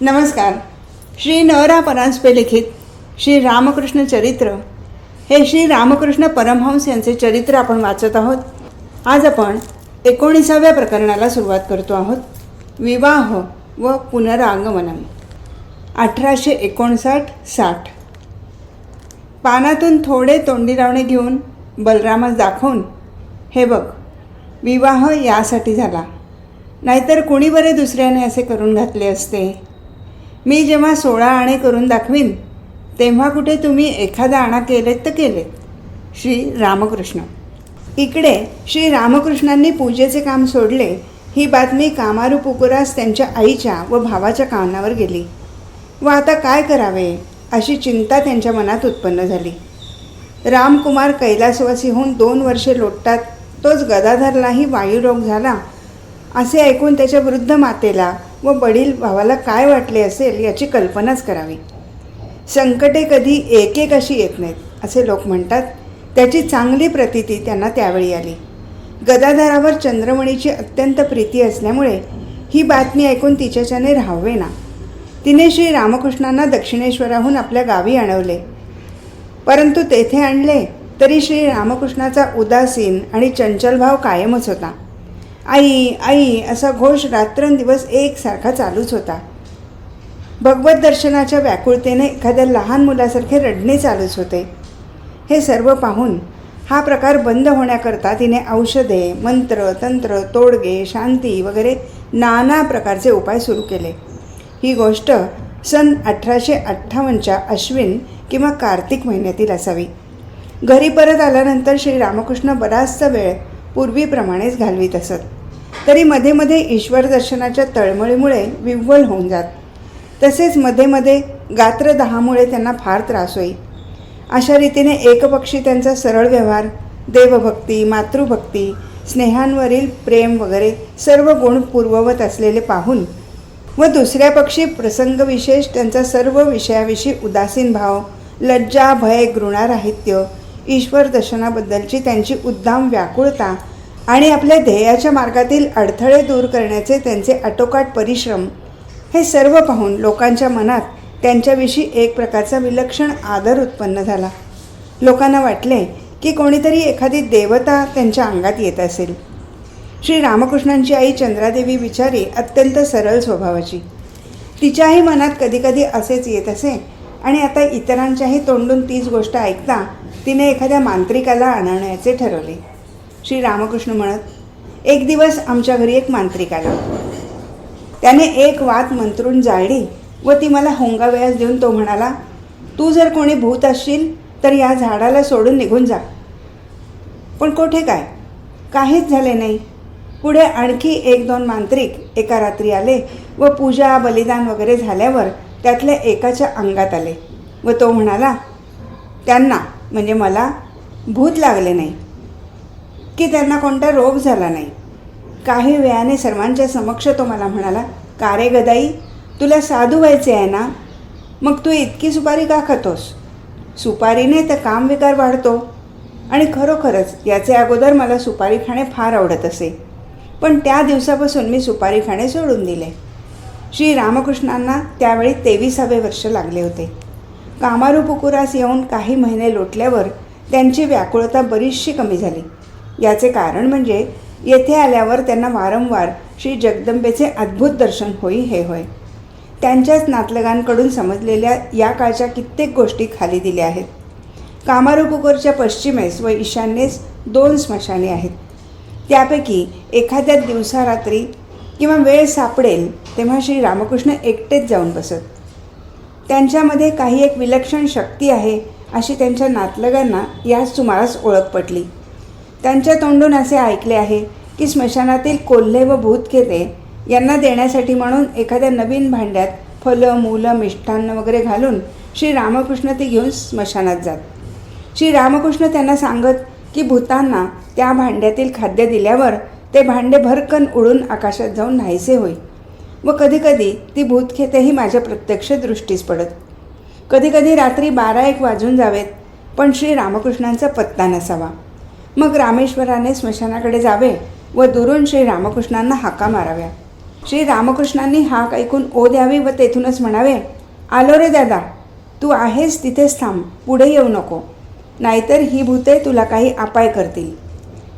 नमस्कार. श्री न रा परांजपे लिखित श्री रामकृष्ण चरित्र हे श्री रामकृष्ण परमहंस यांचे चरित्र आपण वाचत आहोत. आज आपण 19व्या प्रकरणाला सुरुवात करतो आहोत. विवाह व पुनरागमनम. 1859-60. पानातून थोडे तोंडी लावणे घेऊन बलरामास दाखवून, हे बघ, विवाह यासाठी झाला, नाहीतर कुणी बरे दुसऱ्याने असे करून घातले असते. मी जेव्हा 16 आणे करून दाखवीन तेव्हा कुठे तुम्ही एखादा आणा केलेत तर केलेत. श्री रामकृष्ण. इकडे श्री रामकृष्णांनी पूजेचे काम सोडले ही बातमी कामारू पुकुरास त्यांच्या आईच्या व भावाच्या कानावर गेली व आता काय करावे अशी चिंता त्यांच्या मनात उत्पन्न झाली. रामकुमार कैलासवासी होऊन 2 वर्षे लोटतात तोच गदाधरलाही वायुरोग झाला असे ऐकून त्याच्या वृद्ध मातेला व वडील भावाला काय वाटले असेल याची कल्पनाच करावी. संकटे कधी एक एक अशी येत नाहीत असे लोक म्हणतात. त्याची चांगली प्रतीती त्यांना त्यावेळी आली. गदाधरावर चंद्रमणीची अत्यंत प्रीती असल्यामुळे ही बातमी ऐकून तिच्याच्याने राहावे ना. तिने श्री रामकृष्णांना दक्षिणेश्वराहून आपल्या गावी आणवले. परंतु तेथे आणले तरी श्री रामकृष्णाचा उदासीन आणि चंचल भाव कायमच होता. आई आई असा घोष रात्रंदिवस एकसारखा चालूच होता. भगवत दर्शनाच्या व्याकुळतेने एखाद्या लहान मुलासारखे रडणे चालूच होते. हे सर्व पाहून हा प्रकार बंद होण्याकरता तिने औषधे, मंत्र, तंत्र, तोडगे, शांती वगैरे नाना प्रकारचे उपाय सुरू केले. ही गोष्ट सन 1858च्या अश्विन किंवा कार्तिक महिन्यातील असावी. घरी परत आल्यानंतर श्री रामकृष्ण बराचसा वेळ पूर्वीप्रमाणेच घालवीत असत. तरी मध्ये मध्ये ईश्वर दर्शनाच्या तळमळीमुळे विव्वल होऊन जात. तसेच मध्ये मध्ये गात्रदाहामुळे त्यांना फार त्रास होई. अशा रीतीने एकपक्षी त्यांचा सरळ व्यवहार, देवभक्ती, मातृभक्ती, स्नेहांवरील प्रेम वगैरे सर्व गुण पूर्ववत असलेले पाहून व दुसऱ्या पक्षी प्रसंगविशेष त्यांचा सर्व विषयाविषयी उदासीन भाव, लज्जा, भय, घृणाराहित्य, ईश्वर दर्शनाबद्दलची त्यांची उद्दाम व्याकुळता आणि आपल्या ध्येयाच्या मार्गातील अडथळे दूर करण्याचे त्यांचे आटोकाट परिश्रम, हे सर्व पाहून लोकांच्या मनात त्यांच्याविषयी एक प्रकारचा विलक्षण आदर उत्पन्न झाला. लोकांना वाटले की कोणीतरी एखादी देवता त्यांच्या अंगात येत असेल. श्री रामकृष्णांची आई चंद्रादेवी बिचारी अत्यंत सरळ स्वभावाची. तिच्याही मनात कधीकधी असेच येत असे आणि आता इतरांच्याही तोंडून तीच गोष्ट ऐकता तिने एखाद्या मांत्रिकाला आणण्याचे ठरवले. श्री रामकृष्ण म्हणत, एक दिवस आमच्या घरी एक मांत्रिक आला. त्याने एक वात मंत्रून जाळली व ती मला होंगावयास देऊन तो म्हणाला, तू जर कोणी भूत असशील तर या झाडाला सोडून निघून जा. पण कोठे काय, काहीच झाले नाही. पुढे आणखी 1-2 मांत्रिक एका रात्री आले व पूजा, बलिदान वगैरे झाल्यावर त्यातल्या एकाच्या अंगात आले व तो म्हणाला, त्यांना म्हणजे मला भूत लागले नाही की त्यांना कोणता रोग झाला नाही. काही वेळाने सर्वांच्या समक्ष तो मला म्हणाला, का रे गदाई, तुला साधू व्हायचे आहे ना, मग तू इतकी सुपारी का खातोस? सुपारीने तर कामविकार वाढतो. आणि खरोखरच याचे अगोदर मला सुपारी खाणे फार आवडत असे, पण त्या दिवसापासून मी सुपारी खाणे सोडून दिले. श्री रामकृष्णांना त्यावेळी 23वे वर्ष लागले होते. कामारू पुकुरास येऊन काही महिने लोटल्यावर त्यांची व्याकुळता बरीचशी कमी झाली. याचे कारण म्हणजे येथे आल्यावर त्यांना वारंवार श्री जगदंबेचे अद्भुत दर्शन होई हे होय. त्यांच्याच नातलगांकडून समजलेल्या या काळच्या कित्येक गोष्टी खाली दिल्या आहेत. कामारू पुकुरच्या पश्चिमेस व ईशान्येस 2 स्मशाने आहेत. त्यापैकी एखाद्या दिवसा रात्री किंवा वेळ सापडेल तेव्हा श्री रामकृष्ण एकटेच जाऊन बसत. त्यांच्यामध्ये काही एक विलक्षण शक्ती आहे अशी त्यांच्या नातलगांना याच सुमारास ओळख पटली. त्यांच्या तोंडून असे ऐकले आहे की स्मशानातील कोल्हे व भूतखेते यांना देण्यासाठी म्हणून एखाद्या नवीन भांड्यात फलं, मूलं, मिष्टान्न वगैरे घालून श्री रामकृष्ण ती घेऊन स्मशानात जात. श्री रामकृष्ण त्यांना सांगत की भूतांना त्या भांड्यातील खाद्य दिल्यावर ते भांडे भरकन उडून आकाशात जाऊन नाहीसे होई व कधीकधी ती भूतखेतेही माझ्या प्रत्यक्ष दृष्टीस पडत. कधीकधी रात्री 12-1 वाजून जावेत पण श्री रामकृष्णांचा पत्ता नसावा. मग रामेश्वराने स्मशानाकडे जावे व दुरून श्री रामकृष्णांना हाका माराव्या. श्री रामकृष्णांनी हाक ऐकून ओ द्यावी व तेथूनच म्हणावे, आलो रे दादा, तू आहेस तिथेच थांब, पुढे येऊ नको, नाहीतर ही भूते तुला काही अपाय करतील.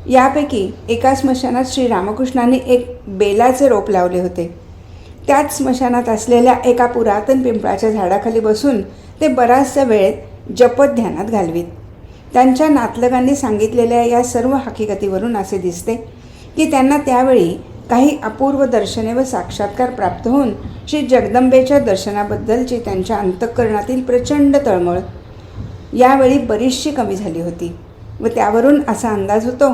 यापैकी एका स्मशानात श्री रामकृष्णांनी एक बेलाचे रोप लावले होते. त्याच स्मशानात असलेल्या एका पुरातन पिंपळाच्या झाडाखाली बसून ते बराचसा वेळ जपत ध्यानात घालवीत. त्यांच्या नातलगांनी सांगितलेल्या या सर्व हकीकतीवरून असे दिसते की त्यांना त्यावेळी काही अपूर्व दर्शने व साक्षात्कार प्राप्त होऊन श्री जगदंबेच्या दर्शनाबद्दलची त्यांच्या अंतःकरणातील प्रचंड तळमळ यावेळी बरीचशी कमी झाली होती व त्यावरून असा अंदाज होतो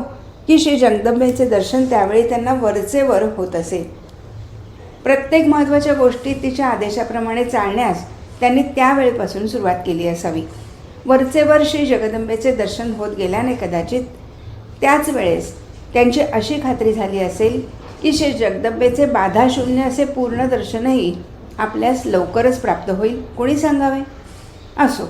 की श्री जगदंबेचे दर्शन त्यावेळी त्यांना वरचे वर होत असे. प्रत्येक महत्त्वाच्या गोष्टी तिच्या आदेशाप्रमाणे चालण्यास त्यांनी त्यावेळेपासून सुरुवात केली असावी. वरचेवर श्री जगदंबेचे दर्शन होत गेल्याने कदाचित त्याच वेळेस त्यांची अशी खात्री झाली असेल की श्री जगदंबेचे बाधाशून्य असे पूर्ण दर्शनही आपल्यास लवकरच प्राप्त होईल, कोणी सांगावे. असो,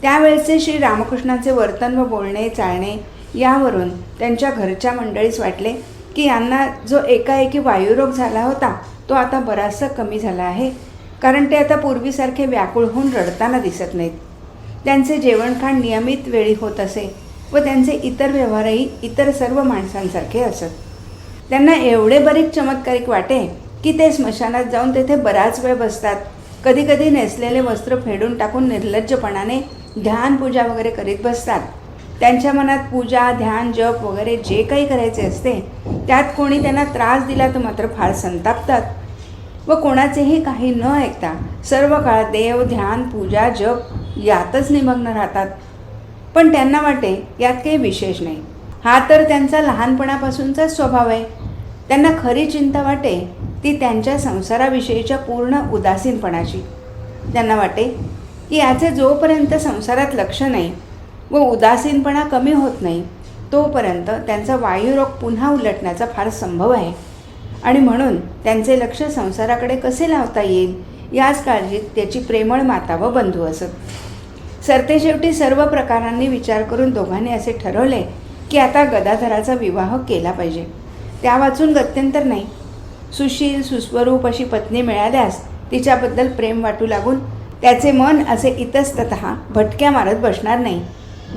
त्यावेळेचे श्री रामकृष्णांचे वर्तन व बोलणे चालणे यावरून त्यांच्या घरच्या मंडळीस वाटले की यांना जो एकाएकी वायुरोग झाला होता तो आता बराचसा कमी झाला आहे, कारण ते आता पूर्वीसारखे व्याकुळ होऊन रडताना दिसत नाहीत. त्यांचे जेवणखाण नियमित वेळी होत असे व त्यांचे इतर व्यवहारही इतर सर्व माणसांसारखे असत. त्यांना एवढे बरीच चमत्कारिक वाटे की ते स्मशानात जाऊन तेथे बराच वेळ बसतात. कधीकधी नेसलेले वस्त्र फेडून टाकून निर्लज्जपणाने ध्यान पूजा वगैरे करीत बसतात. त्यांच्या मनात पूजा, ध्यान, जप वगैरे जे काही करायचे असते त्यात कोणी त्यांना त्रास दिला तर मात्र फार संतापतात व कोणाचेही काही न ऐकता सर्व काळ देव, ध्यान, पूजा, जप यातच निमग्न राहतात. पण त्यांना वाटे यात काही विशेष नाही. हा तर त्यांचा लहानपणापासूनचा स्वभाव आहे. त्यांना खरी चिंता वाटे ती त्यांच्या संसाराविषयीच्या पूर्ण उदासीनपणाची. त्यांना वाटे की याचे जोपर्यंत संसारात लक्ष नाही व उदासीनपणा कमी होत नाही तोपर्यंत त्यांचा वायुरोग पुन्हा उलटण्याचा फार संभव आहे आणि म्हणून त्यांचे लक्ष संसाराकडे कसे लावता येईल याच काळजीत त्याची प्रेमळ माता व बंधू असत. सरतेशेवटी सर्व प्रकारांनी विचार करून दोघांनी असे ठरवले की आता गदाधराचा विवाह केला पाहिजे. त्या वाचून गत्यंतर नाही. सुशील, सुस्वरूप अशी पत्नी मिळाल्यास तिच्याबद्दल प्रेम वाटू लागून त्याचे मन असे इतस्ततः भटक्या मारत बसणार नाही.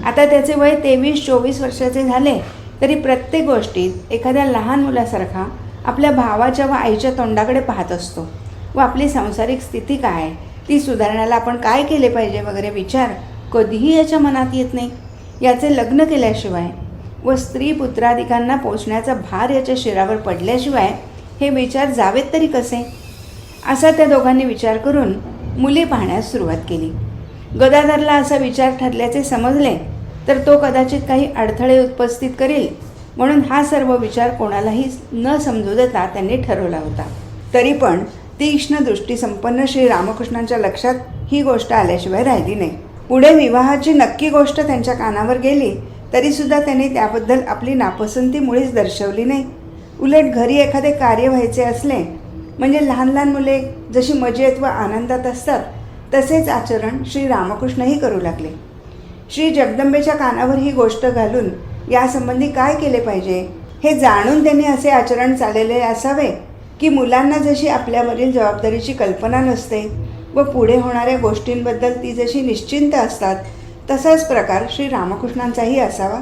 आता त्याचे वय 23-24 वर्षाचे झाले तरी प्रत्येक गोष्टीत एखाद्या लहान मुलासारखा आपल्या भावाच्या व आईच्या तोंडाकडे पाहत असतो व आपली सांसारिक स्थिती काय, ती सुधारण्याला आपण काय केले पाहिजे वगैरे विचार कधीही याच्या मनात येत नाही. याचे लग्न केल्याशिवाय व स्त्री पुत्राधिकांना पोचण्याचा भार याच्या शिरावर पडल्याशिवाय हे विचार जावेत तरी कसे, असा त्या दोघांनी विचार करून मुली पाहण्यास सुरुवात केली. गदाधरला असा विचार ठरल्याचे समजले तर तो कदाचित काही अडथळे उपस्थित करेल म्हणून हा सर्व विचार कोणालाही न समजू देता त्यांनी ठरवला होता. तरी पण तीक्ष्ण दृष्टीसंपन्न श्री रामकृष्णांच्या लक्षात ही गोष्ट आल्याशिवाय राहिली नाही. पुढे विवाहाची नक्की गोष्ट त्यांच्या कानावर गेली तरीसुद्धा त्यांनी त्याबद्दल आपली नापसंती मुळीच दर्शवली नाही. उलट घरी एखादे कार्य व्हायचे असले म्हणजे लहान लहान मुले जशी मजेत व आनंदात असतात तसेच आचरण श्री रामकृष्णही करू लागले. श्री जगदंबेच्या कानावर ही गोष्ट घालून यासंबंधी काय केले पाहिजे हे जाणून त्यांनी असे आचरण चाललेले असावे की मुलांना जशी आपल्यावरील जबाबदारीची कल्पना नसते व पुढे होणाऱ्या गोष्टींबद्दल ती जशी निश्चिंत असतात तसाच प्रकार श्री रामकृष्णांचाही असावा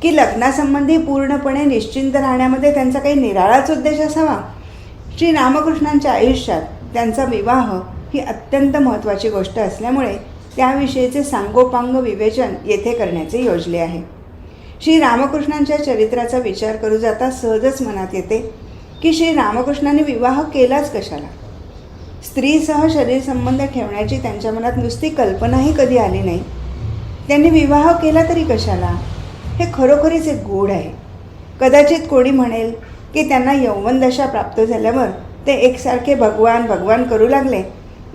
की लग्नासंबंधी पूर्णपणे निश्चिंत राहण्यामध्ये त्यांचा काही निराळाच उद्देश असावा. श्री रामकृष्णांच्या आयुष्यात त्यांचा विवाह ही अत्यंत महत्त्वाची गोष्ट असल्यामुळे त्याविषयीचे सांगोपांग विवेचन येथे करण्याचे योजले आहे. श्री रामकृष्णांच्या चरित्राचा विचार करू जाता सहजच मनात येते की श्री रामकृष्णांनी विवाह केलाच कशाला. स्त्रीसह शरीर संबंध ठेवण्याची त्यांच्या मनात नुसती कल्पनाही कधी आली नाही. त्यांनी विवाह केला तरी कशाला, हे खरोखरीच एक गूढ आहे. कदाचित कोणी म्हणेल की त्यांना यौवनदशा प्राप्त झाल्यावर ते एकसारखे भगवान भगवान करू लागले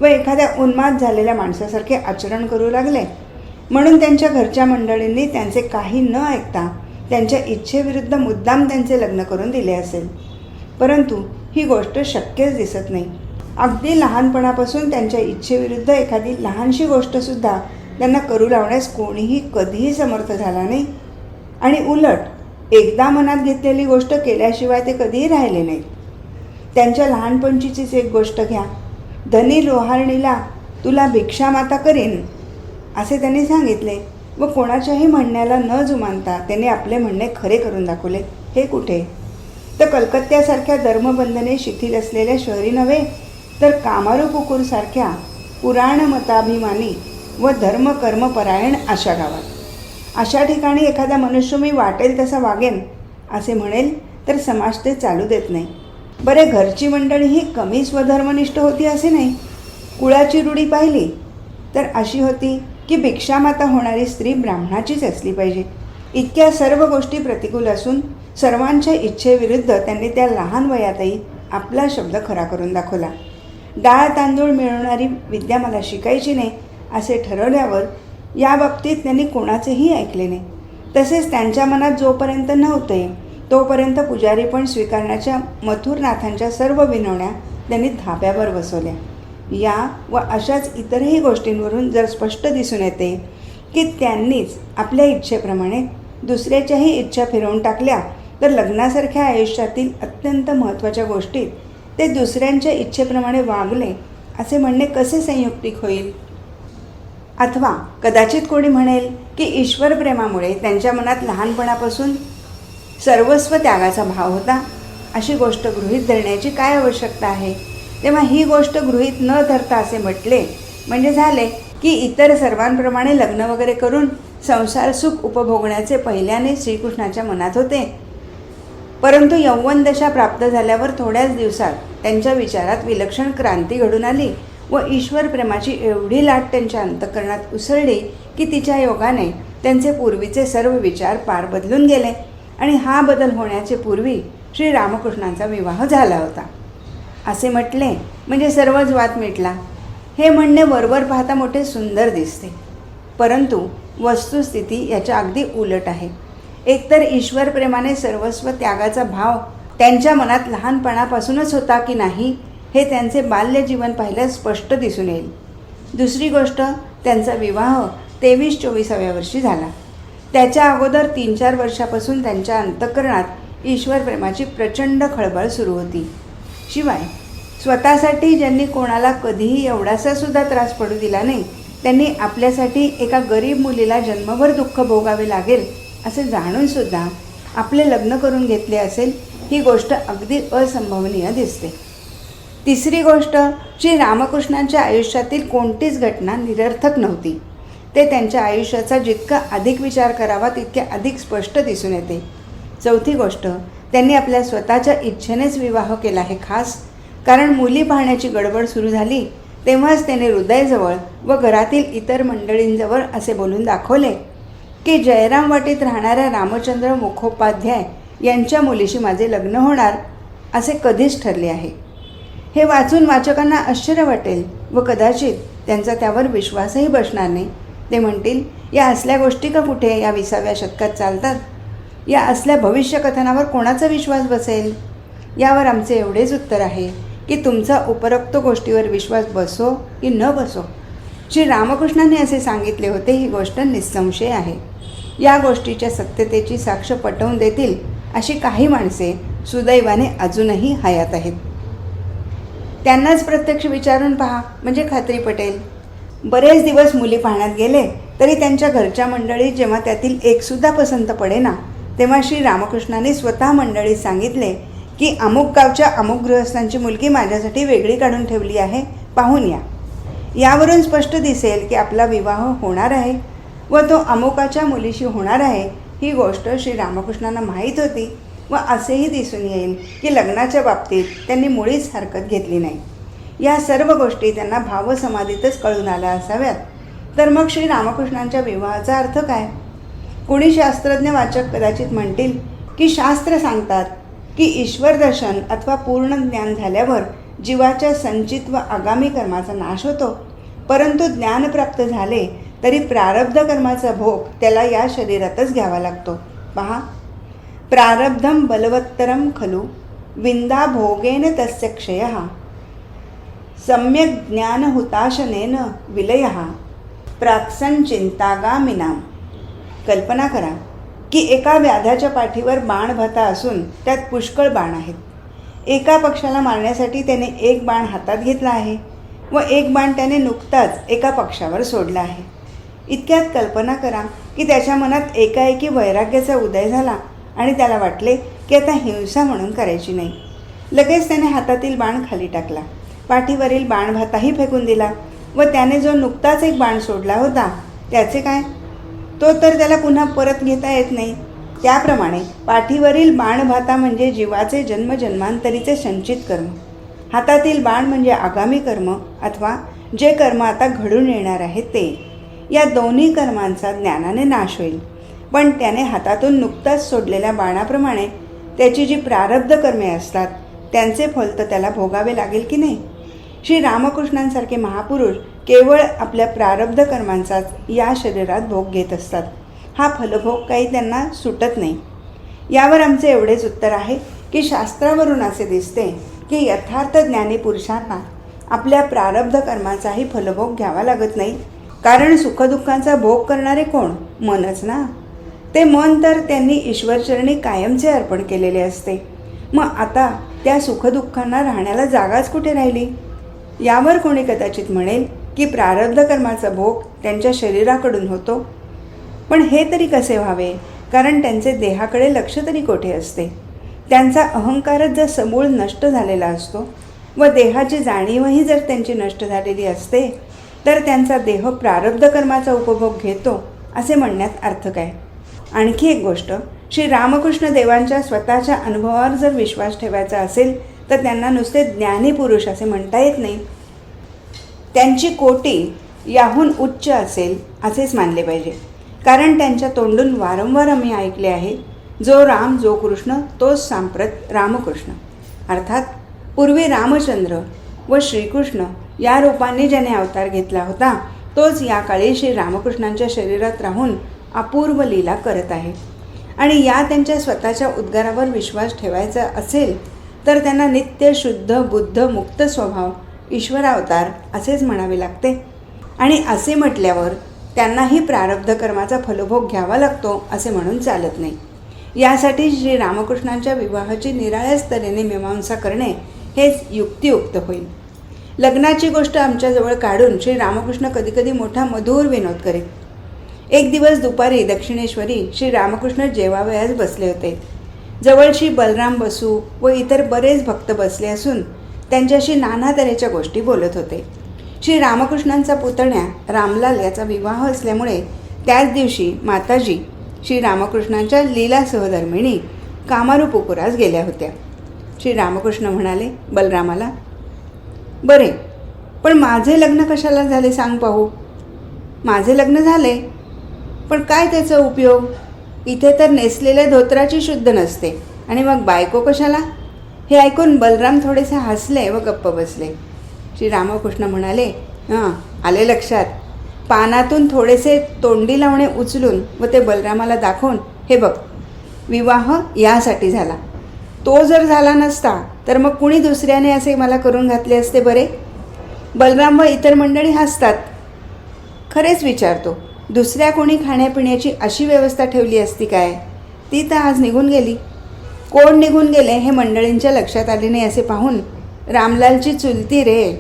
व एखाद्या उन्माद झालेल्या माणसासारखे आचरण करू लागले म्हणून त्यांच्या घरच्या मंडळींनी त्यांचे काही न ऐकता त्यांच्या इच्छेविरुद्ध मुद्दाम त्यांचे लग्न करून दिले असेल. परंतु ही गोष्ट शक्यच दिसत नाही. अगदी लहानपणापासून त्यांच्या इच्छेविरुद्ध एखादी लहानशी गोष्टसुद्धा त्यांना करू लावण्यास कोणीही कधीही समर्थ झाला नाही आणि उलट एकदा मनात घेतलेली गोष्ट केल्याशिवाय ते कधीही राहिले नाहीत. त्यांच्या लहानपणचीच एक गोष्ट घ्या. धनी लोहारणीला तुला भिक्षामाता करीन असे त्यांनी सांगितले व कोणाच्याही म्हणण्याला न जुमानता त्यांनी आपले म्हणणे खरे करून दाखवले. हे कुठे तर कलकत्त्यासारख्या धर्मबंधने शिथिल असलेल्या शहरी नव्हे, तर कामारू पुकूरसारख्या पुराणमताभिमानी व धर्मकर्मपरायण अशा गावात. अशा ठिकाणी एखादा मनुष्य मी वाटेल तसा वागेन असे म्हणेल तर समाज ते चालू देत नाही. बरे, घरची मंडळी ही कमी स्वधर्मनिष्ठ होती असे नाही. कुळाची रूढी पाहिली तर अशी होती की भिक्षामाता होणारी स्त्री ब्राह्मणाचीच असली पाहिजे. इतक्या सर्व गोष्टी प्रतिकूल असून सर्वांच्या इच्छेविरुद्ध त्यांनी त्या लहान वयातही आपला शब्द खरा करून दाखवला. डाळ तांदूळ मिळवणारी विद्या मला शिकायची नाही असे ठरवल्यावर या बाबतीत त्यांनी कोणाचेही ऐकले नाही. तसेच त्यांच्या मनात जोपर्यंत नव्हते तोपर्यंत पुजारीपण स्वीकारण्याच्या मथुरनाथांच्या सर्व विनवण्या त्यांनी धाब्यावर बसवल्या. या व अशाच इतरही गोष्टींवरून जर स्पष्ट दिसून येते की त्यांनीच आपल्या इच्छेप्रमाणे दुसऱ्याच्याही इच्छा फिरवून टाकल्या, तर लग्नासारख्या आयुष्यातील अत्यंत महत्त्वाच्या गोष्टीत ते दुसऱ्यांच्या इच्छेप्रमाणे वागले असे म्हणणे कसे संयुक्तिक होईल. अथवा कदाचित कोणी म्हणेल की ईश्वर प्रेमामुळे त्यांच्या मनात लहानपणापासून सर्वस्व त्यागाचा भाव होता. अशी गोष्ट गृहीत धरण्याची काय आवश्यकता आहे. तेव्हा ही गोष्ट गृहीत न धरता असे म्हटले म्हणजे झाले की इतर सर्वांप्रमाणे लग्न वगैरे करून संसार सुख उपभोगण्याचे पहिल्याने श्रीकृष्णाच्या मनात होते. परंतु यौवनदशा प्राप्त झाल्यावर थोड्याच दिवसात त्यांच्या विचारात विलक्षण क्रांती घडून आली व ईश्वर प्रेमाची एवढी लाट त्यांच्या अंतःकरणात उसळली की तिच्या योगाने त्यांचे पूर्वीचे सर्व विचार पार बदलून गेले आणि हा बदल होण्याचे पूर्वी श्रीरामकृष्णांचा विवाह झाला होता. असे म्हटले म्हणजे सर्वच वाद मिटला. हे म्हणणे वरवर पाहता मोठे सुंदर दिसते, परंतु वस्तुस्थिती याच्या अगदी उलट आहे. एकतर ईश्वर प्रेमाने सर्वस्व त्यागाचा भाव त्यांच्या मनात लहानपणापासूनच होता की नाही हे त्यांचे बाल्यजीवन पाहिल्यास स्पष्ट दिसून येईल. दुसरी गोष्ट, त्यांचा विवाह 23-24व्या वर्षी झाला. त्याच्या अगोदर 3-4 वर्षापासून त्यांच्या अंतःकरणात ईश्वर प्रेमाची प्रचंड खळबळ सुरू होती. शिवाय स्वतःसाठी ज्यांनी कोणाला कधीही एवढासा सुद्धा त्रास पडू दिला नाही, त्यांनी आपल्यासाठी एका गरीब मुलीला जन्मभर दुःख भोगावे लागेल असे जाणूनसुद्धा आपले लग्न करून घेतले असेल, ही गोष्ट अगदी असंभवनीय दिसते. तिसरी गोष्ट, श्री रामकृष्णांच्या आयुष्यातील कोणतीच घटना निरर्थक नव्हती. ते त्यांच्या आयुष्याचा जितका अधिक विचार करावा तितके अधिक स्पष्ट दिसून येते. चौथी गोष्ट, त्यांनी आपल्या स्वतःच्या इच्छेनेच विवाह केला आहे. खास कारण मुली पाहण्याची गडबड सुरू झाली तेव्हाच त्याने हृदयजवळ व घरातील इतर मंडळींजवळ असे बोलून दाखवले की जयराम वाटीत राहणाऱ्या रामचंद्र मुखोपाध्याय यांच्या मुलीशी माझे लग्न होणार असे कधीच ठरले आहे. हे वाचून वाचकांना आश्चर्य वाटेल व कदाचित त्यांचा त्यावर विश्वासही बसणार नाही. ते म्हणतील, या असल्या गोष्टी का कुठे या 20व्या शतकात चालतात. या असल्या भविष्यकथनावर कोणाचा विश्वास बसेल. यावर आमचे एवढेच उत्तर आहे की तुमचा उपरोक्त गोष्टीवर विश्वास बसो की न बसो, श्री रामकृष्णांनी असे सांगितले होते ही गोष्ट निस्संशय आहे. या गोष्टीच्या सत्यतेची साक्ष पटवून देतील अशी काही माणसे सुदैवाने अजूनही हयात आहेत. त्यांनाच प्रत्यक्ष विचारून पहा म्हणजे खात्री पटेल. बरेच दिवस मुली पाहण्यात गेले तरी त्यांच्या घरच्या मंडळीत जेव्हा त्यातील एकसुद्धा पसंत पडेना तेव्हा श्री रामकृष्णांनी स्वतः मंडळीत सांगितले की अमुक गावच्या अमुक गृहस्थांची मुलगी माझ्यासाठी वेगळी काढून ठेवली आहे, पाहून या. यावरून स्पष्ट दिसेल की आपला विवाह होणार आहे व तो अमुकाच्या मुलीशी होणार आहे. ही गोष्ट श्री रामकृष्णांना माहीत होती व असेही दिसून येईल की लग्नाच्या बाबतीत त्यांनी मुळीच हरकत घेतली नाही. या सर्व गोष्टी त्यांना भावसमाधीतच कळून आल्या असाव्यात. तर मग श्री रामकृष्णांच्या विवाहाचा अर्थ काय. कोणी शास्त्रज्ञ वाचक कदाचित म्हणतील की शास्त्र सांगतात की ईश्वर दर्शन अथवा पूर्ण ज्ञान झाल्यावर जीवाच्या संचित व आगामी कर्माचा नाश होतो, परंतु ज्ञान प्राप्त झाले तरी प्रारब्ध कर्माचा भोग त्याला या शरीरातच घ्यावा लागतो. पहा, प्रारब्धम बलवत्तरम खलु विंदा भोगेन तस्य क्षयः सम्यक ज्ञान हुताशनेन विलयः प्राक्सन चिंतागामिनाम. कल्पना करा की एका व्याधाच्या पाठीवर बाणभता असून त्यात पुष्कळ बाण आहेत. एका पक्षाला मारण्यासाठी त्याने एक बाण हातात घेतला आहे व एक बाण त्याने नुकताच एका पक्षावर सोडला आहे. इतक्यात कल्पना करा की त्याच्या मनात एकाएकी वैराग्याचा उदय झाला आणि त्याला वाटले की आता हिंसा म्हणून करायची नाही. लगेच त्याने हातातील बाण खाली टाकला, पाठीवरील बाणभाताही फेकून दिला व त्याने जो नुकताच एक बाण सोडला होता त्याचे काय, तो तर त्याला पुन्हा परत घेता येत नाही. त्याप्रमाणे पाठीवरील बाणभाता म्हणजे जीवाचे जन्मजन्मांतरीचे संचित कर्म, हातातील बाण म्हणजे आगामी कर्म अथवा जे कर्म आता घडून येणार आहे ते. या दोन्ही कर्मांचा ज्ञानाने नाश होईल. पण त्याने हातातून नुकताच सोडलेल्या बाणाप्रमाणे त्याची जी प्रारब्ध कर्मे असतात त्यांचे फल तर त्याला भोगावे लागेल की नाही. श्री रामकृष्णांसारखे महापुरुष केवळ आपल्या प्रारब्ध कर्मांचाच या शरीरात भोग घेत असतात. हा फलभोग काही त्यांना सुटत नाही. यावर आमचे एवढेच उत्तर आहे की शास्त्रावरून असे दिसते की यथार्थ ज्ञानी पुरुषांना आपल्या प्रारब्ध कर्माचाही फलभोग घ्यावा लागत नाही. कारण सुखदुःखांचा भोग करणारे कोण? मनच ना. ते मन तर त्यांनी ईश्वरचरणी कायमचे अर्पण केलेले असते. मग आता त्या सुखदुःखांना राहण्याला जागाच कुठे राहिली. यावर कोणी कदाचित म्हणेल की प्रारब्ध कर्माचा भोग त्यांच्या शरीराकडून होतो. पण हे तरी कसे व्हावे, कारण त्यांचे देहाकडे लक्ष तरी कोठे असते. त्यांचा अहंकारच जर समूळ नष्ट झालेला असतो व देहाची जाणीवही जर त्यांची नष्ट झालेली असते तर त्यांचा देह प्रारब्ध कर्माचा उपभोग घेतो असे म्हणण्यात अर्थ काय. आणखी एक गोष्ट, श्री रामकृष्ण देवांच्या स्वतःच्या अनुभवावर जर विश्वास ठेवायचा असेल तर त्यांना नुसते ज्ञानी पुरुष असे म्हणता येत नाही. त्यांची कोटी याहून उच्च असेल असेच मानले पाहिजे. कारण त्यांच्या तोंडून वारंवार आम्ही ऐकले आहे, जो राम जो कृष्ण तोच सांप्रत रामकृष्ण. अर्थात पूर्वी रामचंद्र व श्रीकृष्ण या रूपांनी ज्याने अवतार घेतला होता तोच या काळी श्री रामकृष्णांच्या शरीरात राहून अपूर्व लीला करत आहे. आणि या त्यांच्या स्वतःच्या उद्गारावर विश्वास ठेवायचा असेल तर त्यांना नित्य शुद्ध बुद्ध मुक्त स्वभाव ईश्वरावतार असेच म्हणावे लागते. आणि असे म्हटल्यावर त्यांनाही प्रारब्ध कर्माचा फलभोग घ्यावा लागतो असे म्हणून चालत नाही. यासाठी श्री रामकृष्णांच्या विवाहाची निराळ्याच तऱ्हेने मीमांसा करणे हेच युक्तियुक्त होईल. लग्नाची गोष्ट आमच्याजवळ काढून श्री रामकृष्ण कधीकधी मोठा मधुर विनोद करीत. एक दिवस दुपारी दक्षिणेश्वरी श्री रामकृष्ण जेवावयास बसले होते. जवळशी बलराम बसू व इतर बरेच भक्त बसले असून त्यांच्याशी नाना तऱ्हेच्या गोष्टी बोलत होते. श्री रामकृष्णांचा पुतण्या रामलाल याचा विवाह असल्यामुळे त्याच दिवशी माताजी श्री रामकृष्णांच्या लीला सहधर्मिणी कामारूपुकुरास गेल्या होत्या. श्री रामकृष्ण म्हणाले बलरामाला, बरे, पण माझे लग्न कशाला झाले सांग पाहू. माझे लग्न झाले, पण काय त्याचा उपयोग. इथे तर नेसलेल्या धोत्राची शुद्ध नसते आणि मग बायको कशाला. हे ऐकून बलराम थोडेसे हसले व गप्प बसले. श्री रामकृष्ण म्हणाले, हां, आले लक्षात. पानातून थोडेसे तोंडी लावणे उचलून व ते बलरामाला दाखवून, हे बघ, विवाह यासाठी झाला. तो जर झाला नसता तर मग कुणी दुसऱ्याने असे मला करून घातले असते बरे. बलराम व इतर मंडळी हसतात. खरेच विचारतो, दुसऱ्या कोणी खाण्यापिण्याची अशी व्यवस्था ठेवली असती काय. ती तर आज निघून गेली. कोण निघून गेले हे मंडळींच्या लक्षात आले नाही असे पाहून, रामलालची चुलती रे,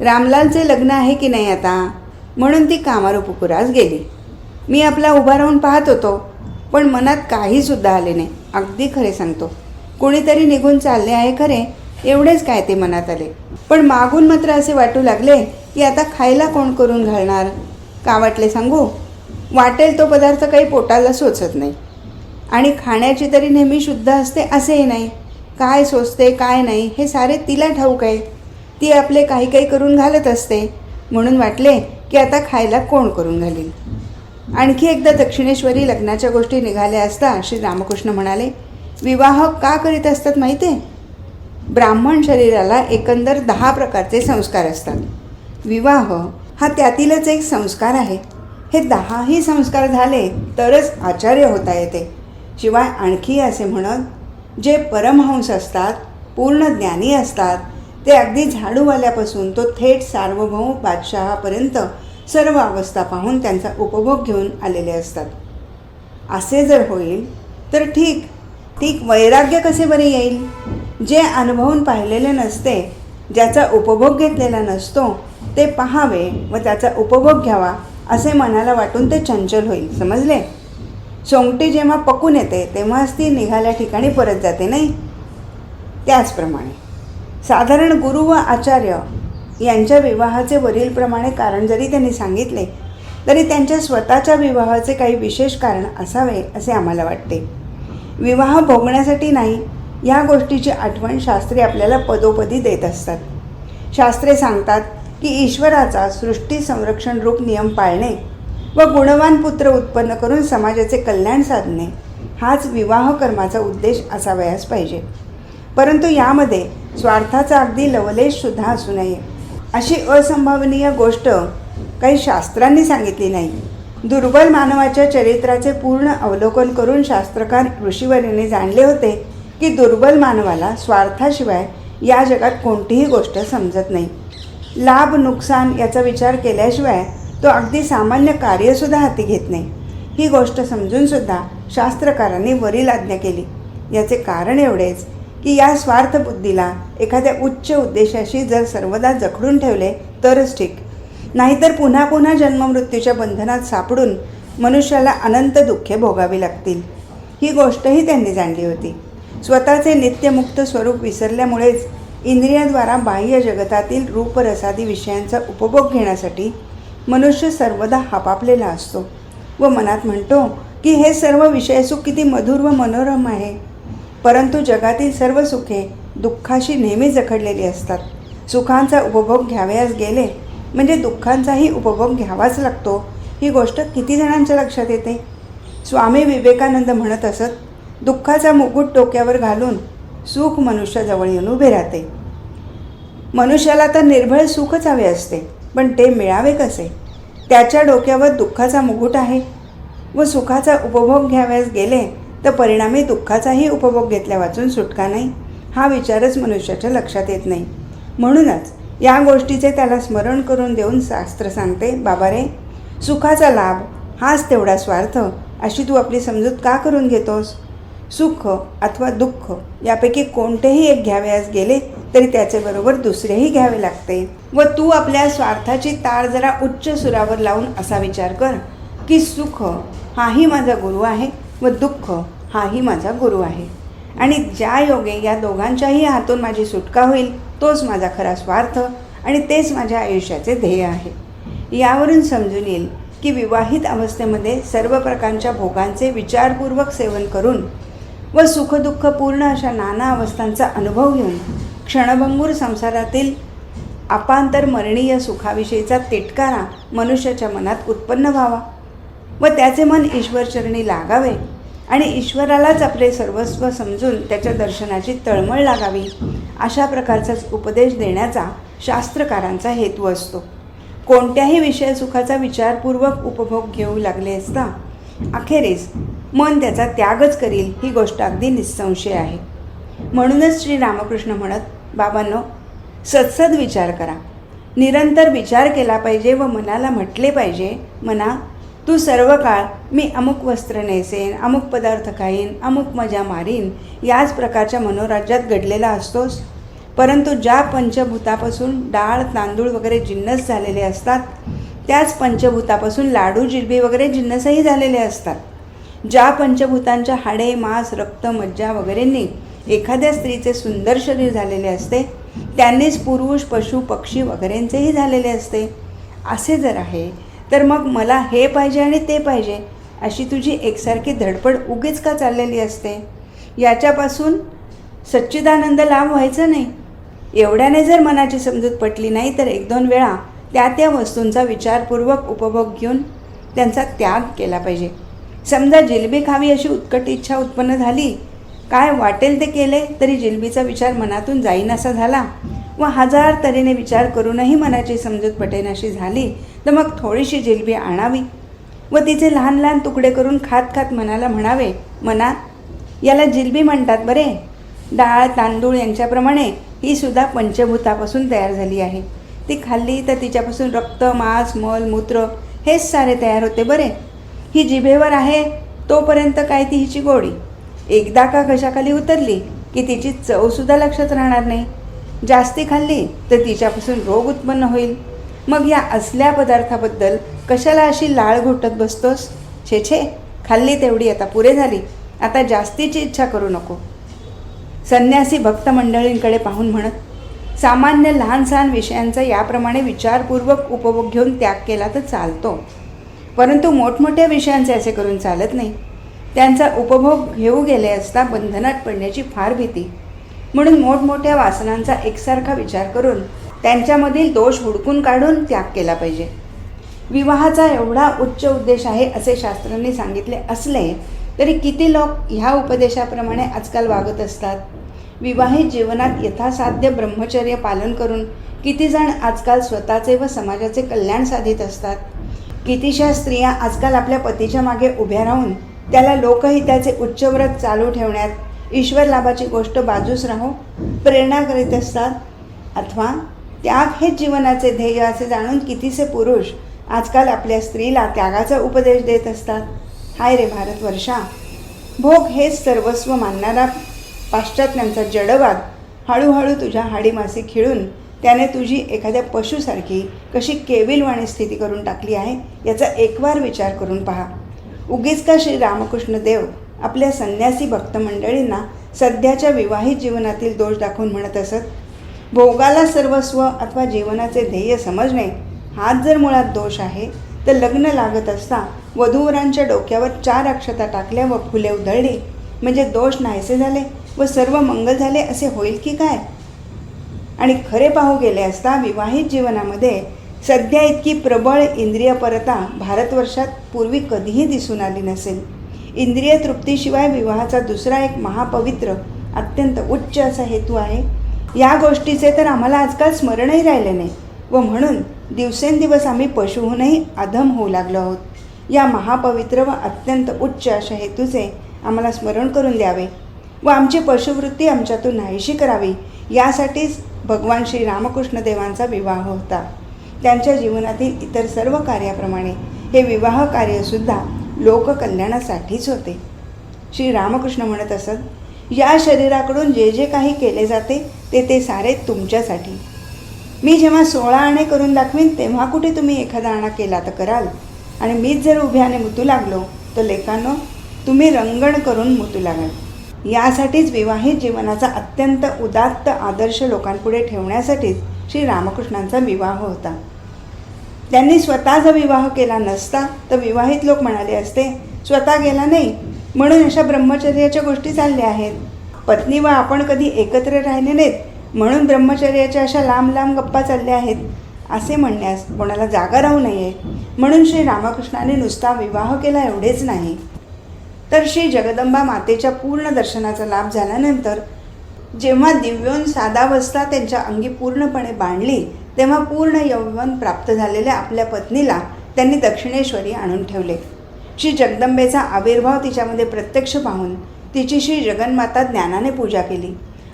रामलालचे लग्न आहे की नाही आता, म्हणून ती कामारूपुकुरास गेली. मी आपला उभा राहून पाहत होतो, पण मनात काहीसुद्धा आले नाही. अगदी खरे सांगतो, कोणीतरी निघून चालले आहे खरे, एवढेच काय ते मनात आले. पण मागून मात्र असे वाटू लागले की आता खायला कोण करून घालणार. का वाटले सांगू. वाटेल तो पदार्थ काही पोटाला सोचत नाही आणि खाण्याची तरी नेहमी शुद्ध असते असेही नाही. काय सोचते काय नाही हे सारे तिला ठाऊक आहे. ती आपले काही काही करून घालत असते. म्हणून वाटले की आता खायला कोण करून घालील. आणखी एकदा दक्षिणेश्वरी लग्नाच्या गोष्टी निघाल्या असता श्री रामकृष्ण म्हणाले, विवाह का करीत असतात माहिती आहे. ब्राह्मण शरीराला एकंदर 10 प्रकारचे संस्कार असतात. विवाह हा त्यातीलच एक संस्कार आहे. हे 10ही संस्कार झाले तरच आचार्य होता येते. शिवाय आणखी असे म्हणत, जे परमहंस असतात, पूर्ण ज्ञानी असतात, ते अगदी झाडूवाल्यापासून तो थेट सार्वभौम बादशहापर्यंत सर्व अवस्था पाहून त्यांचा उपभोग घेऊन आलेले असतात. असे जर होईल तर ठीक, वैराग्य कसे बरे येईल. जे अनुभवून पाहिलेले नसते, ज्याचा उपभोग घेतलेला नसतो, ते पाहावे व त्याचा उपभोग घ्यावा असे मनाला वाटून ते चंचल होईल. समजले? सोंगटी जेव्हा पकून येते तेव्हाच ती निघाल्या ठिकाणी परत जाते, नाही? त्याचप्रमाणे साधारण गुरु व आचार्य यांच्या विवाहाचे वरीलप्रमाणे कारण जरी त्यांनी सांगितले तरी त्यांच्या स्वतःच्या विवाहाचे काही विशेष कारण असावे असे आम्हाला वाटते. विवाह भोगण्यासाठी नाही, या गोष्टीची आठवण शास्त्रे आपल्याला पदोपदी देत असतात. शास्त्रे सांगतात की ईश्वराचा सृष्टी संरक्षण रूप नियम पाळणे व गुणवान पुत्र उत्पन्न करून समाजाचे कल्याण साधणे हाच विवाह कर्माचा उद्देश असावयास पाहिजे. परंतु यामध्ये स्वार्थाचा अगदी लवलेशसुद्धा असू नये अशी असंभावनीय गोष्ट काही शास्त्रांनी सांगितली नाही. दुर्बल मानवाच्या चरित्राचे पूर्ण अवलोकन करून शास्त्रकार ऋषीवर्यांनी जाणले होते की दुर्बल मानवाला स्वार्थाशिवाय या जगात कोणतीही गोष्ट समजत नाही. लाभ नुकसान याचा विचार केल्याशिवाय तो अगदी सामान्य कार्यसुद्धा हाती घेत नाही. ही गोष्ट समजूनसुद्धा शास्त्रकारांनी वरील आज्ञा केली. याचे कारण एवढेच की या स्वार्थबुद्धीला एखाद्या उच्च उद्देशाशी जर सर्वदा जखडून ठेवले तरच ठीक, नाहीतर पुन्हा पुन्हा जन्ममृत्यूच्या बंधनात सापडून मनुष्याला अनंत दुःखे भोगावी लागतील. ही गोष्टही त्यांनी जाणली होती. स्वतःचे नित्यमुक्त स्वरूप विसरल्यामुळेच इंद्रियाद्वारा बाह्य जगतातील रूपरसादी विषयांचा उपभोग घेण्यासाठी मनुष्य सर्वदा हापापलेला असतो व मनात म्हणतो की हे सर्व विषयसुख किती मधुर व मनोरम आहे. परंतु जगातील सर्व सुखे दुःखाशी नेहमी जखडलेली असतात. सुखांचा उपभोग घ्यावयास गेले म्हणजे दुःखांचाही उपभोग घ्यावाच लागतो. ही गोष्ट किती जणांच्या लक्षात येते? स्वामी विवेकानंद म्हणत असत, दुःखाचा मुकुट डोक्यावर घालून सुख मनुष्याजवळ येऊन उभे राहते. मनुष्याला तर निर्भळ सुखच हवे असते, पण ते मिळावे कसे? त्याच्या डोक्यावर दुःखाचा मुकुट आहे व सुखाचा उपभोग घ्यावयास गेले तर परिणामी दुःखाचाही उपभोग घेतल्या वाचून सुटका नाही. हा विचारच मनुष्याच्या लक्षात येत नाही. म्हणूनच या गोष्टीचे त्याला स्मरण करून देऊन शास्त्र सांगते, बाबा रे, सुखाचा लाभ हाच तेवढा स्वार्थ अशी तू आपली समजूत का करून घेतोस? सुख अथवा दुःख यापैकी कोणतेही एक घ्यावयास गेले तरी त्याचेबरोबर दुसरेही घ्यावे लागते व तू आपल्या स्वार्थाची तार जरा उच्च सुरावर लावून असा विचार कर की सुख हाही माझा गुरु आहे व दुःख हाही माझा गुरु आहे आणि ज्या योगे या दोघांच्याही हातून माझी सुटका होईल तोच माझा खरा स्वार्थ आणि तेच माझ्या आयुष्याचे ध्येय आहे. यावरून समजून येईल की विवाहित अवस्थेमध्ये सर्व प्रकारच्या भोगांचे विचारपूर्वक सेवन करून व सुखदुःख पूर्ण अशा नाना अवस्थांचा अनुभव घेऊन क्षणभंगूर संसारातील अपांतर मरणीय सुखाविषयीचा तिटकारा मनुष्याच्या मनात उत्पन्न व्हावा व त्याचे मन ईश्वरचरणी लागावे आणि ईश्वरालाच आपले सर्वस्व समजून त्याच्या दर्शनाची तळमळ लागावी अशा प्रकारचाच उपदेश देण्याचा शास्त्रकारांचा हेतू असतो. कोणत्याही विषय सुखाचा विचारपूर्वक उपभोग घेऊ लागले असता अखेरीस मन त्याचा त्यागच करील ही गोष्ट अगदी निस्संशय आहे. म्हणूनच श्री रामकृष्ण म्हणत, बाबांनो, सत्सद विचार करा. निरंतर विचार केला पाहिजे व मनाला म्हटले पाहिजे, मना, तू सर्व काळ मी अमुक वस्त्र नेसेन, अमुक पदार्थ खाईन, अमुक मजा मारीन याच प्रकारच्या मनोराज्यात घडलेला असतोस. परंतु ज्या पंचभूतापासून डाळ तांदूळ वगैरे जिन्नस झालेले असतात त्याच पंचभूतापासून लाडू जिलबी वगैरे जिन्नसही झालेले असतात. ज्या पंचभूतांच्या हाडे मांस रक्त मज्जा वगैरेंनी एखाद्या स्त्रीचे सुंदर शरीर झालेले असते त्यांनीच पुरुष पशु पक्षी वगैरेंचेही झालेले असते. असे जर आहे तर मग मला हे पाहिजे आणि ते पाहिजे अशी तुझी एकसारखी धडपड उगीच का चाललेली असते? याच्यापासून सच्चिदानंद लाभ व्हायचा नाही. एवढ्याने जर मनाची समजूत पटली नाही तर एक दोन वेळा त्या वस्तूंचा विचारपूर्वक उपभोग घेऊन त्यांचा त्याग केला पाहिजे. समजा जिलबी खावी अशी उत्कट इच्छा उत्पन्न झाली, काय वाटेल ते केले तरी जिलबीचा विचार मनातून जाईनासा झाला व हजार तऱ्हेने विचार करूनही मनाची समजूत पटेनाशी झाली तर मग थोडीशी जिलबी आणावी व तिचे लहान लहान तुकडे करून खात खात मनाला म्हणावे, मना, याला जिलबी म्हणतात बरे. डाळ तांदूळ यांच्याप्रमाणे ही सुद्धा पंचभूतापासून तयार झाली आहे. ती खाल्ली तर तिच्यापासून रक्त मांस मल मूत्र हेच सारे तयार होते बरे. ही जिभेवर आहे तोपर्यंत काय ती हिची गोडी, एकदा का घशाखाली उतरली की तिची चवसुद्धा लक्षात राहणार नाही. जास्ती खाल्ली तर तिच्यापासून रोग उत्पन्न होईल. मग या असल्या पदार्थाबद्दल कशाला अशी लाळ घोटत बसतोस? छे छे, खाल्ली तेवढी आता पुरे झाली, आता जास्तीची इच्छा करू नको. संन्यासी भक्त मंडळींकडे पाहून म्हणत, सामान्य लहान सहान विषयांचा याप्रमाणे विचारपूर्वक उपभोग घेऊन त्याग केला तर चालतो, परंतु मोठमोठ्या विषयांचे असे करून चालत नाही. त्यांचा उपभोग घेऊ गेले असता बंधनात पडण्याची फार भीती. म्हणून मोठमोठ्या वासनांचा एकसारखा विचार करून त्यांच्यामधील दोष हुडकून काढून त्याग केला पाहिजे. विवाहाचा एवढा उच्च उद्देश आहे असे शास्त्रांनी सांगितले असले तरी किती लोक ह्या उपदेशाप्रमाणे आजकाल वागत असतात. विवाहित जीवनात यथासाध्य ब्रह्मचर्य पालन करून किती जण आजकाल स्वतःचे व समाजाचे कल्याण साधित असतात. कितीशा स्त्रिया आजकाल आपल्या पतीच्या मागे उभ्या राहून त्याला लोकहिताचे उच्चव्रत चालू ठेवण्यात ईश्वर लाभाची गोष्ट बाजूस राहो प्रेरणा करीत असतात. अथवा त्याग हेच जीवनाचे ध्येय असे जाणून कितीसे पुरुष आजकाल आपल्या स्त्रीला त्यागाचा उपदेश देत असतात. हाय रे भारतवर्षा, भोग हेच सर्वस्व मानणारा पाश्चात्यांचा जडवाद हळूहळू तुझ्या हाडीमासी खिळून त्याने तुझी एखाद्या पशुसारखी कशी केविलवाणी स्थिती करून टाकली आहे याचा एकवार विचार करून पहा. उगीच का श्री रामकृष्ण देव आपल्या संन्यासी भक्त मंडळींना सध्याच्या विवाहित जीवनातील दोष दाखवून म्हणत असत, भोगाला सर्वस्व अथवा जीवनाचे ध्येय समजणे हाच जर मुळात दोष आहे तर लग्न लागत असता वधूवरांच्या डोक्यावर 4 अक्षता टाकल्या व फुले उधळली म्हणजे दोष नाहीसे झाले व सर्व मंगल झाले असे होईल की काय? आणि खरे पाहू गेले असता विवाहित जीवनामध्ये सध्या इतकी प्रबळ इंद्रियपरता भारतवर्षात पूर्वी कधीही दिसून आली नसेल. इंद्रिय तृप्तीशिवाय विवाहाचा दुसरा एक महापवित्र अत्यंत उच्च असा हेतू आहे. या गोष्टीचे तर आम्हाला आजकाल स्मरणही राहिले नाही व म्हणून दिवसेंदिवस आम्ही पशुहूनही अधम होऊ लागलो आहोत. या महापवित्र व अत्यंत उच्च अशा हेतूचे आम्हाला स्मरण करून द्यावे व आमची पशुवृत्ती आमच्यातून नाहीशी करावी यासाठीच भगवान श्री रामकृष्ण देवांचा विवाह होता. त्यांच्या जीवनातील इतर सर्व कार्याप्रमाणे हे विवाह कार्यसुद्धा लोककल्याणासाठीच होते. श्री रामकृष्ण म्हणत असत, या शरीराकडून जे जे काही केले जाते ते सारे तुमच्यासाठी. मी जेव्हा 16 आणे करून दाखवीन तेव्हा कुठे तुम्ही एखादा आणा केला तर कराल, आणि मीच जर उभ्याने मुतू लागलो तर लेकांनो तुम्ही रंगण करून मुतू लागाल. यासाठीच विवाहित जीवनाचा अत्यंत उदात्त आदर्श लोकांपुढे ठेवण्यासाठीच श्री रामकृष्णांचा विवाह होता. त्यांनी स्वतः जर विवाह केला नसता तर विवाहित लोक म्हणाले असते, स्वतः गेला नाही म्हणून अशा ब्रह्मचर्याच्या गोष्टी चालल्या आहेत. पत्नी व आपण कधी एकत्र राहिले नाहीत म्हणून ब्रह्मचर्याच्या अशा लांब लांब गप्पा चालल्या आहेत असे म्हणण्यास कोणाला जागा राहू नये म्हणून श्री रामकृष्णाने नुसता विवाह केला एवढेच नाही, तर श्री जगदंबा मातेच्या पूर्ण दर्शनाचा लाभ झाल्यानंतर जेव्हा दिव्योन साधावस्था त्यांच्या अंगी पूर्णपणे बांधली तेव्हा पूर्ण यौवन प्राप्त झालेल्या आपल्या पत्नीला त्यांनी दक्षिणेश्वरी आणून ठेवले. श्री जगदंबेचा आविर्भाव तिच्यामध्ये प्रत्यक्ष पाहून तिची श्री जगन्माता ज्ञानाने पूजा केली.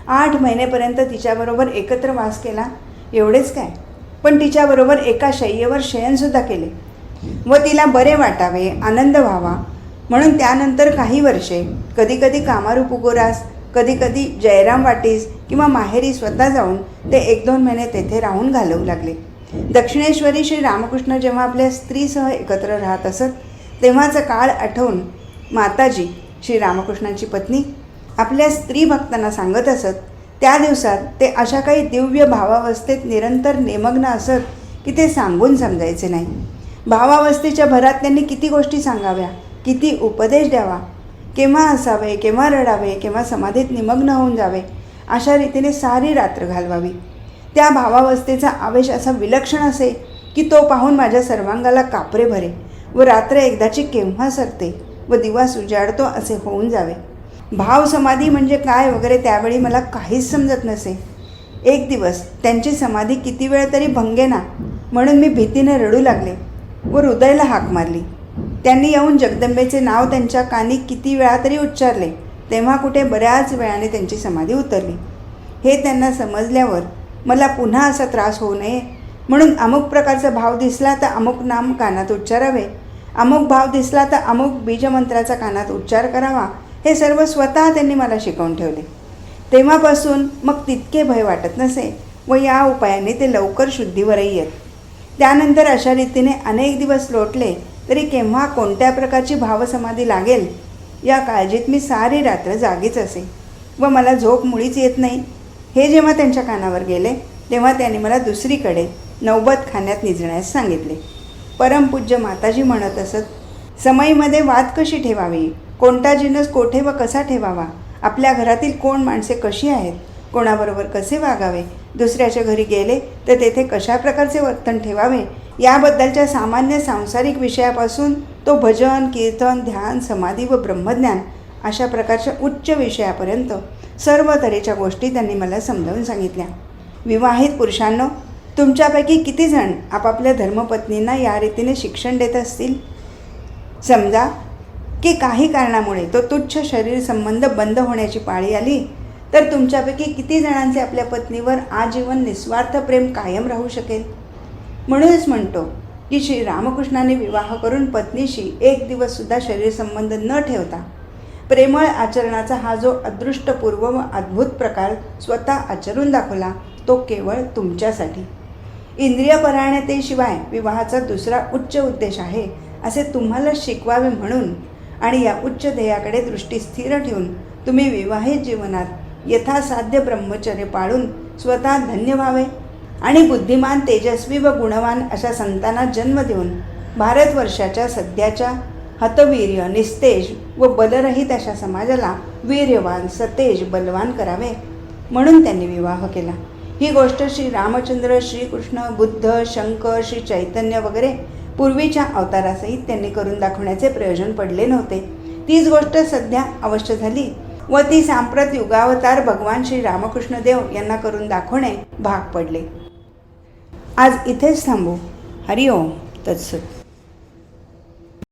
8 महिनेपर्यंत तिच्याबरोबर एकत्र वास केला. एवढेच काय, पण तिच्याबरोबर एका शय्येवर शयनसुद्धा केले व तिला बरे वाटावे, आनंद व्हावा म्हणून त्यानंतर काही वर्षे कधीकधी कामारूप उगोरास, कधीकधी जयराम वाटीस किंवा माहेरी स्वतः जाऊन ते 1-2 महिने तेथे राहून घालवू लागले. दक्षिणेश्वरी श्री रामकृष्ण जेव्हा आपल्या स्त्रीसह एकत्र राहत असत तेव्हाचा काळ आठवून माताजी श्री रामकृष्णांची पत्नी आपल्या स्त्री भक्तांना सांगत असत, त्या दिवसात ते अशा काही दिव्य भावावस्थेत निरंतर निमग्न असत की ते सांगून समजायचे नाही. भावावस्थेच्या भरात त्यांनी किती गोष्टी सांगाव्या, किती उपदेश द्यावा, केव्हा हसावे, केव्हा रडावे, केव्हा समाधीत निमग्न होऊन जावे, अशा रीतीने सारी रात्र घालवावी. त्या भावावस्थेचा आवेश असा विलक्षण असे की तो पाहून माझ्या सर्वांगाला कापरे भरे व रात्र एकदाची केव्हा सरते व दिवस उजाडतो असे होऊन जावे. भाव समाधी म्हणजे काय वगैरे त्यावेळी मला काहीच समजत नसे. एक दिवस त्यांची समाधी किती वेळ तरी भंगेना म्हणून मी भीतीने रडू लागले व हृदयाला हाक मारली. त्यांनी येऊन जगदंबेचे नाव त्यांच्या कानी किती वेळा तरी उच्चारले तेव्हा कुठे बऱ्याच वेळाने त्यांची समाधी उतरली. हे त्यांना समजल्यावर मला पुन्हा असा त्रास होऊ नये म्हणून अमुक प्रकारचा भाव दिसला तर अमुक नाम कानात उच्चारावे, अमुक भाव दिसला तर अमुक बीजमंत्राचा कानात उच्चार करावा, हे सर्व स्वतः त्यांनी मला शिकवून ठेवले. तेव्हापासून मग तितके भय वाटत नसे व या उपायाने ते लवकर शुद्धीवरही येत. त्यानंतर अशा रीतीने अनेक दिवस लोटले तरी केव्हा कोणत्या प्रकारची भावसमाधी लागेल या काळजीत मी सारी रात्र जागीच असे व मला झोप मुळीच येत नाही. हे जेव्हा त्यांच्या कानावर गेले तेव्हा त्यांनी मला दुसरीकडे नौबतखान्यात निजण्यास सांगितले. परमपूज्य माताजी म्हणत असत, समईमध्ये वात कशी ठेवावी, कोणता जिनस कोठे व कसा ठेवावा, आपल्या घरातील कोण माणसे कशी आहेत, कोणाबरोबर कसे वागावे, दुसऱ्याच्या घरी गेले तर तेथे कशा प्रकारचे वर्तन ठेवावे, याबद्दलच्या सामान्य सांसारिक विषयापासून तो भजन, कीर्तन, ध्यान, समाधी व ब्रह्मज्ञान अशा प्रकारच्या उच्च विषयापर्यंत सर्व तऱ्हेच्या गोष्टी त्यांनी मला समजावून सांगितल्या. विवाहित पुरुषांनो, तुमच्यापैकी किती जण आपापल्या धर्मपत्नींना या रीतीने शिक्षण देत असतील? समजा की काही कारणामुळे तो तुच्छ शरीर संबंध बंद होण्याची पाळी आली तर तुमच्यापैकी किती जणांचे आपल्या पत्नीवर आजीवन निस्वार्थ प्रेम कायम राहू शकेल? म्हणूनच म्हणतो की श्री रामकृष्णाने विवाह करून पत्नीशी एक दिवससुद्धा शरीर संबंध न ठेवता प्रेमळ आचरणाचा हा जो अदृष्टपूर्व व अद्भुत प्रकार स्वतः आचरून दाखवला तो केवळ तुमच्यासाठी. इंद्रियपरायणतेशिवाय विवाहाचा दुसरा उच्च उद्देश आहे असे तुम्हाला शिकवावे म्हणून आणि या उच्च ध्येयाकडे दृष्टी स्थिर ठेवून तुम्ही विवाहित जीवनात यथासाध्य ब्रह्मचर्य पाळून स्वतः धन्य व्हावे आणि बुद्धिमान, तेजस्वी व गुणवान अशा संतांना जन्म देऊन भारतवर्षाच्या सध्याच्या हतवीर्य, निस्तेज व बलरहित अशा समाजाला वीर्यवान, सतेज, बलवान करावे म्हणून त्यांनी विवाह केला. ही गोष्ट श्री रामचंद्र, श्रीकृष्ण, बुद्ध, शंकर, श्री चैतन्य वगैरे पूर्वीच्या अवतारासहित त्यांनी करून दाखवण्याचे प्रयोजन पडले नव्हते. तीच गोष्ट सध्या अवश्य झाली व ती सांप्रत युगावतार भगवान श्री रामकृष्ण देव यांना करून दाखवणे भाग पडले. आज इथेच थांबू. हरिओम तत्सत.